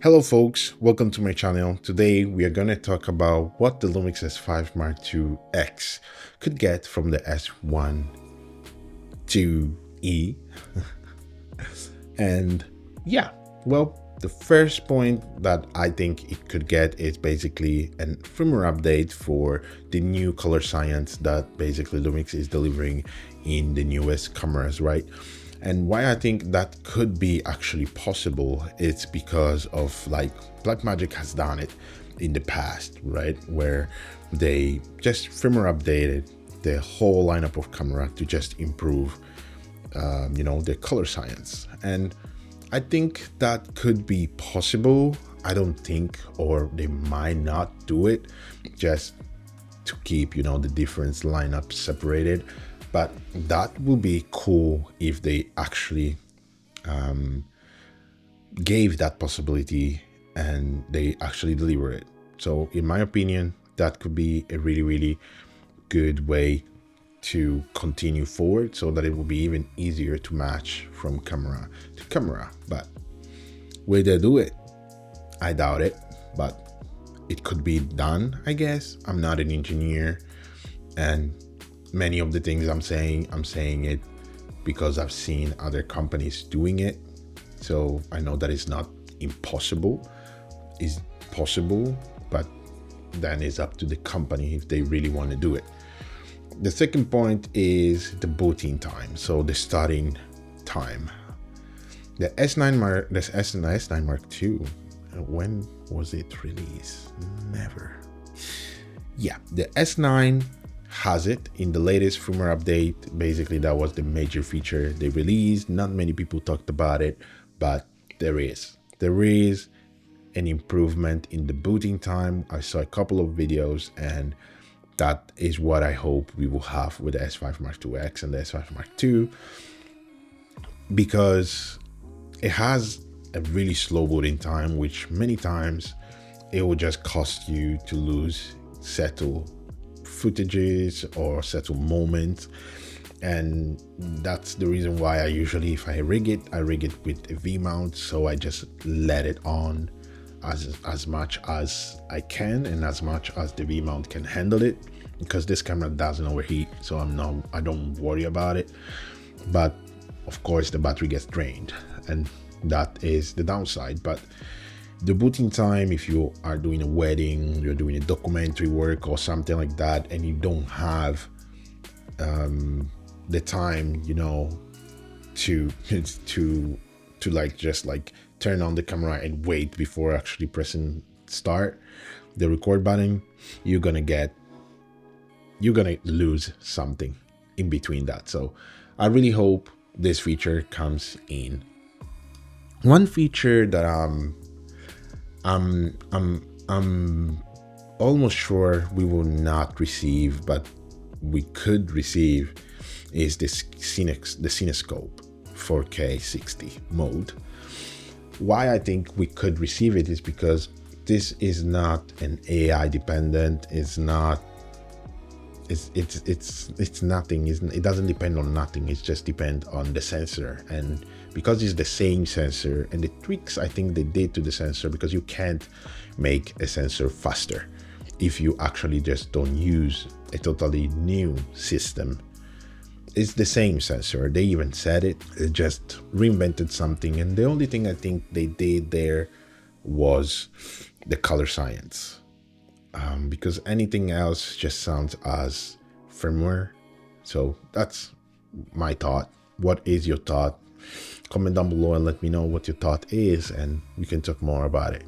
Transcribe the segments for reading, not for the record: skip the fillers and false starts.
Hello folks, welcome to my channel. Today we are going to talk about what the LUMIX S5IIX could get from the S1IIE. And yeah, well, the first point that I think it could get is basically a firmware update for the new color science that basically LUMIX is delivering in the newest cameras, right? And why I think that could be actually possible, it's because of like Blackmagic has done it in the past, right? Where they just firmware updated the whole lineup of camera to just improve, the color science. And I think that could be possible. I don't think, or they might not do it just to keep, the different lineup separated. But that would be cool if they actually gave that possibility and they actually deliver it. So in my opinion, that could be a really, really good way to continue forward so that it will be even easier to match from camera to camera. But will they do it? I doubt it, but it could be done, I guess. I'm not an engineer, and many of the things I'm saying it because I've seen other companies doing it. So I know that it's not impossible. It's possible, but then it's up to the company if they really want to do it. The second point is the booting time. So the starting time. The S9 Mark II, when was it released? Never. Yeah, the S9 has it in the latest firmware update. Basically, that was the major feature they released. Not many people talked about it, but there is an improvement in the booting time. I saw a couple of videos, and that is what I hope we will have with the S5IIX and the S5 Mark II, because it has a really slow booting time, which many times it will just cost you to lose settle footages or settle moments. And that's the reason why I usually, if I rig it with a V mount. So I just let it on as much as I can and as much as the V mount can handle it, because this camera doesn't overheat, so I don't worry about it. But of course the battery gets drained, and that is the downside. But the booting time, if you are doing a wedding, you're doing a documentary work or something like that, and you don't have the time, to like just like turn on the camera and wait before actually pressing start the record button, you're gonna lose something in between that. So I really hope this feature comes in. One feature that I'm almost sure we will not receive, but we could receive, is the cinescope 4K 60 mode. Why I think we could receive it is because this is not an AI dependent. It's not. It's nothing. It doesn't depend on nothing. It just depends on the sensor, and because it's the same sensor, and the tweaks I think they did to the sensor, because you can't make a sensor faster if you actually just don't use a totally new system. It's the same sensor. They even said it. They just reinvented something, and the only thing I think they did there was the color science. Because anything else just sounds as firmware. So that's my thought. What is your thought? Comment down below and let me know what your thought is, and we can talk more about it.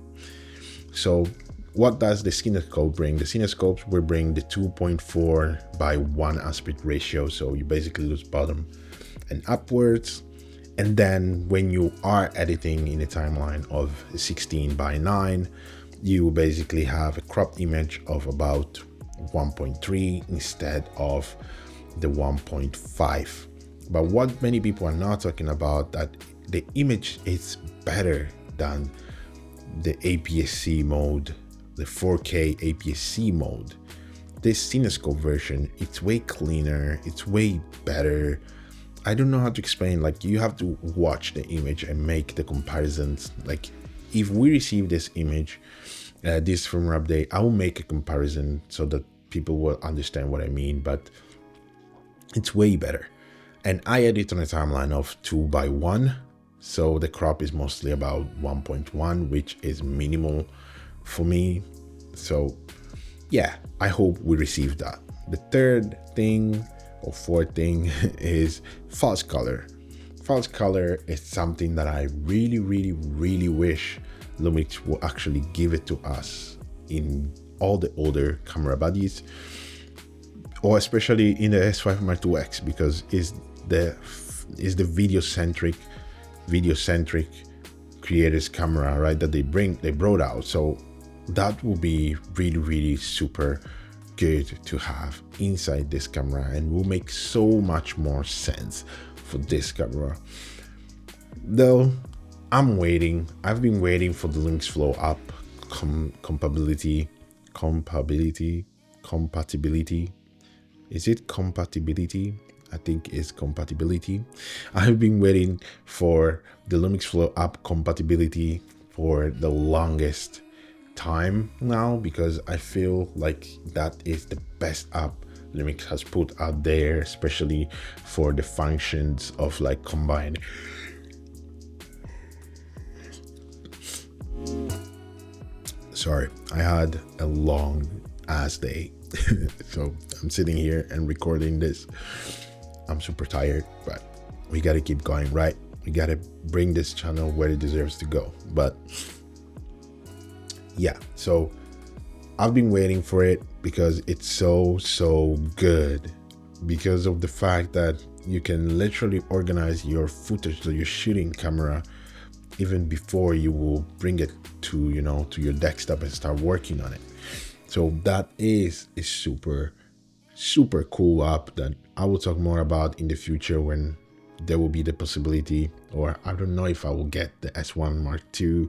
So what does the cinescope bring? The cinescopes will bring the 2.4 by 1 aspect ratio. So you basically lose bottom and upwards. And then when you are editing in a timeline of 16 by 9, you basically have a cropped image of about 1.3 instead of the 1.5. But what many people are not talking about, that the image is better than the APS-C mode, the 4K APS-C mode. This cinescope version, it's way cleaner, it's way better. I don't know how to explain. Like, you have to watch the image and make the comparisons. Like, if we receive this image, this firmware update, I will make a comparison so that people will understand what I mean, but it's way better. And I edit on a timeline of 2:1, so the crop is mostly about 1.1, which is minimal for me. So yeah, I hope we receive that. The third thing or fourth thing is false color. False color is something that I really wish LUMIX will actually give it to us in all the older camera bodies, or especially in the S5IIX, because it's the video centric creators camera, right, that they brought out. So that will be really super good to have inside this camera, and will make so much more sense for this camera. Though I've been waiting for the LUMIX Flow Up compatibility. Is it compatibility? I think it's compatibility. I've been waiting for the LUMIX Flow Up compatibility for the longest time now, because I feel like that is the best app LUMIX has put out there, especially for the functions of like combined. Sorry, I had a long ass day. So I'm sitting here and recording this. I'm super tired, but we gotta keep going, right? We gotta bring this channel where it deserves to go. But yeah, so I've been waiting for it because it's so good, because of the fact that you can literally organize your footage that you're shooting camera even before you will bring it to your desktop and start working on it. So that is a super cool app that I will talk more about in the future when there will be the possibility, or I don't know if I will get the S1 Mark II.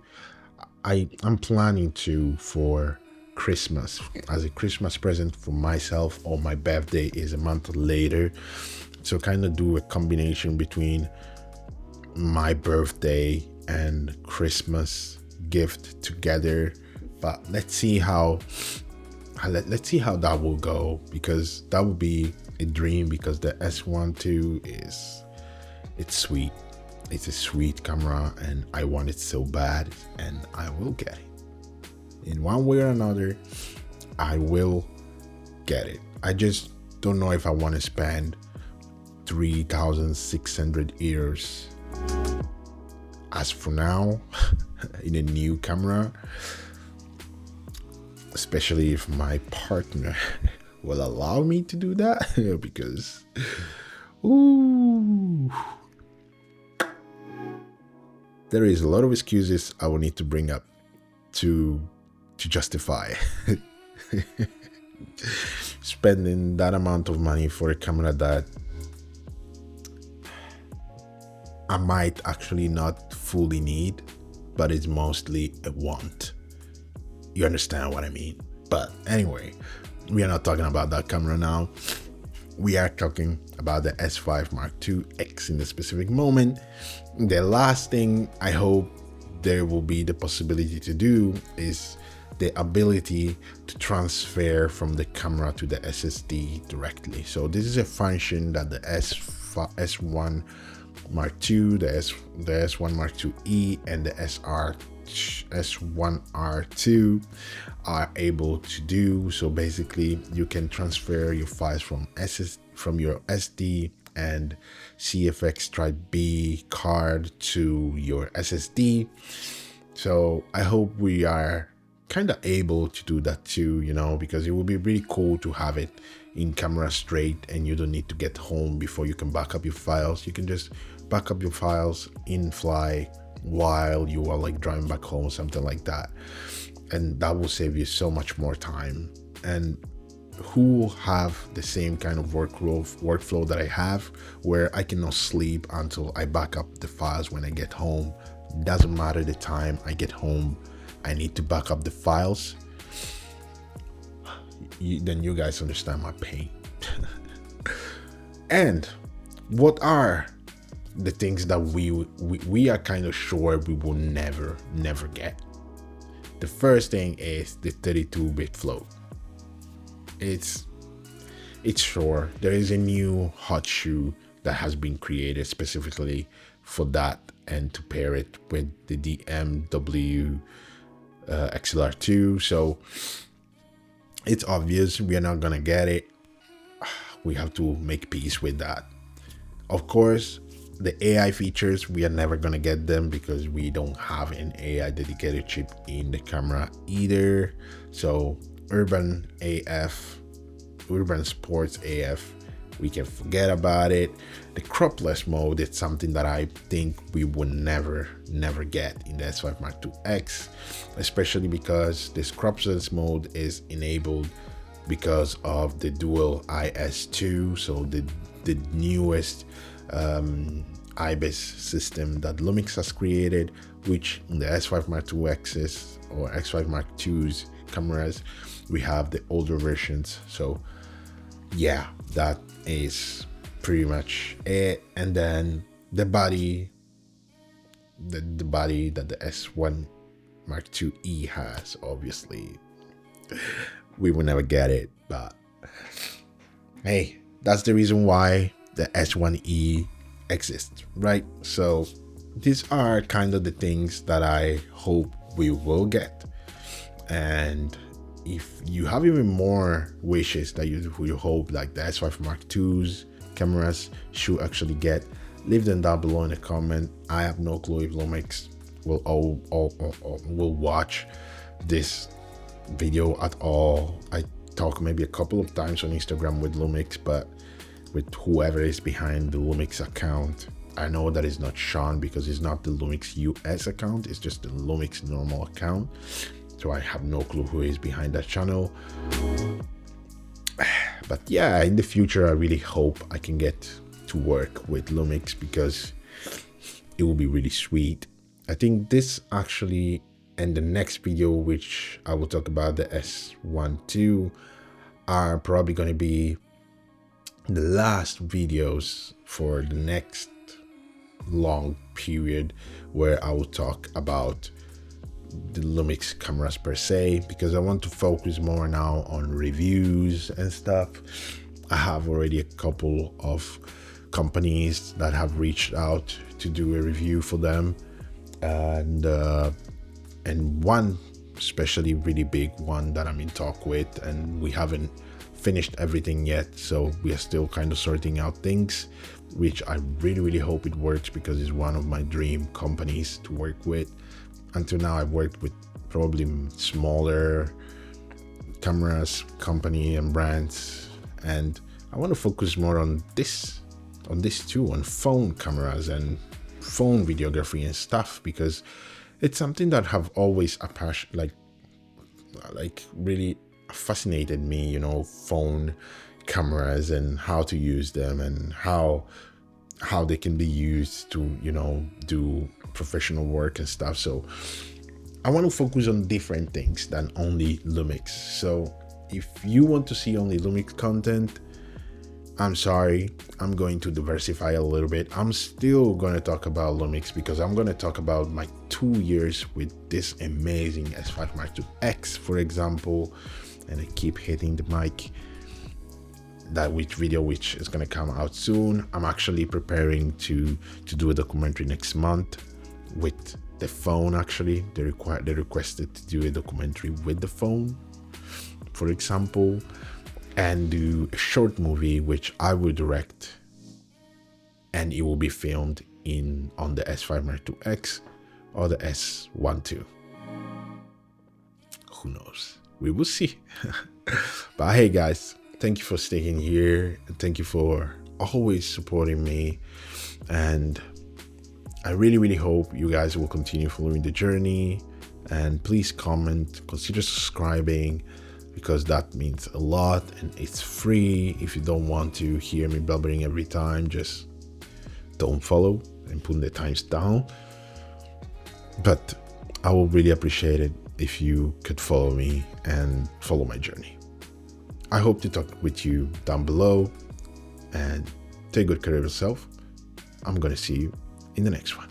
I'm planning to, for Christmas, as a Christmas present for myself, or my birthday is a month later, so kind of do a combination between my birthday and Christmas gift together. But let's see how that will go, because that will be a dream, because the S1 II it's sweet. It's a sweet camera and I want it so bad, and I will get it. In one way or another, I will get it. I just don't know if I want to spend 3,600 euros as for now in a new camera, especially if my partner will allow me to do that, because there is a lot of excuses I will need to bring up to justify spending that amount of money for a camera that I might actually not fully need, but it's mostly a want. You understand what I mean? But anyway, we are not talking about that camera now. We are talking about the S5IIX in the specific moment. The last thing I hope there will be the possibility to do is the ability to transfer from the camera to the SSD directly. So this is a function that the S1 Mark II, the S1 Mark IIe, and the S1R2 are able to do. So basically, you can transfer your files from your SD and CFX Type B card to your SSD. So I hope we are kind of able to do that too, because it would be really cool to have it in camera straight, and you don't need to get home before you can back up your files. You can just back up your files in fly while you are like driving back home, something like that, and that will save you so much more time. And who have the same kind of workflow that I have, where I cannot sleep until I back up the files when I get home. Doesn't matter the time I get home, I need to back up the files. Then you guys understand my pain. And what are the things that we are kind of sure we will never get. The first thing is the 32-bit float. It's sure there is a new hot shoe that has been created specifically for that, and to pair it with the DMW XLR2. So it's obvious we are not gonna get it. We have to make peace with that. Of course, the AI features, we are never gonna get them because we don't have an AI dedicated chip in the camera either. So urban sports AF, we can forget about it. The cropless mode, it's something that I think we will never get in the S5 Mark II X, especially because this cropless mode is enabled because of the dual IS2, so the newest IBIS system that LUMIX has created, which in the S5 Mark II X's or X5 Mark II's cameras, we have the older versions. So yeah, that is pretty much it. And then the body, the body that the S1 Mark IIe has, obviously we will never get it, but hey, that's the reason why the S1IIE exists, right? So these are kind of the things that I hope we will get. And if you have even more wishes that you hope like the S5 Mark II's cameras should actually get, leave them down below in the comment. I have no clue if LUMIX will watch this video at all. I talk maybe a couple of times on Instagram with LUMIX, but with whoever is behind the LUMIX account. I know that it's not Sean because it's not the LUMIX US account, it's just the LUMIX normal account. So I have no clue who is behind that channel. But yeah, in the future, I really hope I can get to work with LUMIX because it will be really sweet. I think this actually, and the next video, which I will talk about the S1IIE, are probably going to be the last videos for the next long period where I will talk about the LUMIX cameras per se, because I want to focus more now on reviews and stuff. I have already a couple of companies that have reached out to do a review for them, and one especially really big one that I'm in talk with, and we haven't finished everything yet, so we are still kind of sorting out things, which I really hope it works because it's one of my dream companies to work with. Until now, I've worked with probably smaller cameras company and brands, and I want to focus more on this too, on phone cameras and phone videography and stuff, because it's something that have always a passion, like really fascinated me, you know, phone cameras and how to use them and how they can be used to, you know, do professional work and stuff. So I want to focus on different things than only LUMIX. So if you want to see only LUMIX content, I'm sorry, I'm going to diversify a little bit. I'm still going to talk about LUMIX because I'm going to talk about my 2 years with this amazing S5 Mark II X, for example, and I keep hitting the mic. That video which is going to come out soon. I'm actually preparing to do a documentary next month with the phone. Actually, they requested to do a documentary with the phone, for example, and do a short movie which I will direct, and it will be filmed on the S5 Mark II X or the S1IIE. Who knows? We will see. But hey guys, thank you for staying here, and thank you for always supporting me, and I really hope you guys will continue following the journey. And please comment, consider subscribing, because that means a lot, and it's free. If you don't want to hear me blubbering every time, just don't follow and put the times down. But I will really appreciate it if you could follow me and follow my journey. I hope to talk with you down below, and take good care of yourself. I'm going to see you in the next one.